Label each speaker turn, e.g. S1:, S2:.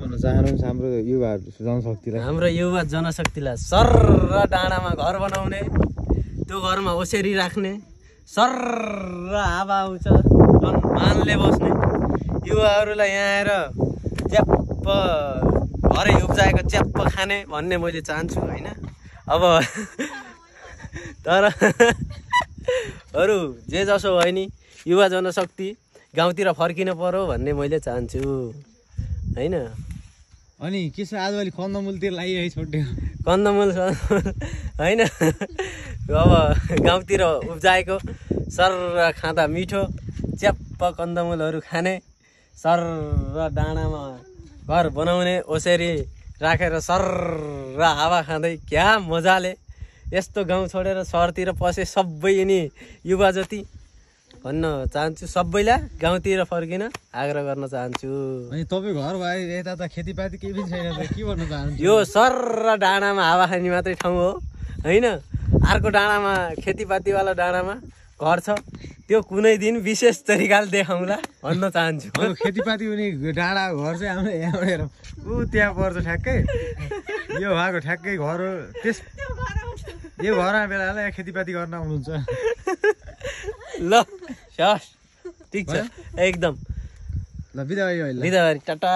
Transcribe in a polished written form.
S1: भन्न चाहनुहुन्छ हाम्रो युवा जनशक्तिलाई?
S2: हाम्रो युवा जनशक्तिलाई सर डाँडामा घर बनाउने, त्यो घरमा ओसेरी राख्ने, सर हावा आउँछ मानले बस्ने युवाहरूलाई यहाँ आएर च्याप्प घरै उब्जाएको च्याप्प खाने भन्ने मैले चाहन्छु होइन। अब तर अरू जे जसो भयो नि, युवा जनशक्ति गाउँतिर फर्किन पर्यो भन्ने मैले चाहन्छु होइन।
S1: अनि के छ आजभोलि कन्दमुलतिर लागिरहेको छोड्यो?
S2: कन्दमुल होइन, अब गाउँतिर उब्जाएको सर खाँदा मिठो च्याप्प कन्दमुलहरू खाने, सर डाँडामा घर बनाउने, ओसेरी राखेर सर हावा खाँदै क्या मजाले यस्तो गाउँ छोडेर सहरतिर पसे सबै यिनी युवा जति भन्न चाहन्छु। सबैलाई गाउँतिर फर्किन आग्रह गर्न चाहन्छु।
S1: अनि तपाईँ घर भए यता त खेतीपाती केही पनि छैन त के भन्न चाहन्छु?
S2: यो सर डाँडामा हावा खाने मात्रै ठाउँ हो होइन। अर्को डाँडामा खेतीपातीवाला डाँडामा घर छ, त्यो कुनै दिन विशेष तरिकाले देखाउँला भन्न चाहन्छु।
S1: खेतीपाती हुने डाँडा घर चाहिँ हाम्रो यहाँबाट त्यहाँ पर्छ ठ्याक्कै, यो भएको ठ्याक्कै घर हो। त्यस यो घरमा बेला यहाँ खेतीपाती गर्न आउनुहुन्छ।
S2: ल हस्, ठिक छ एकदम।
S1: ल बिदा भयो,
S2: बिदा टाटा।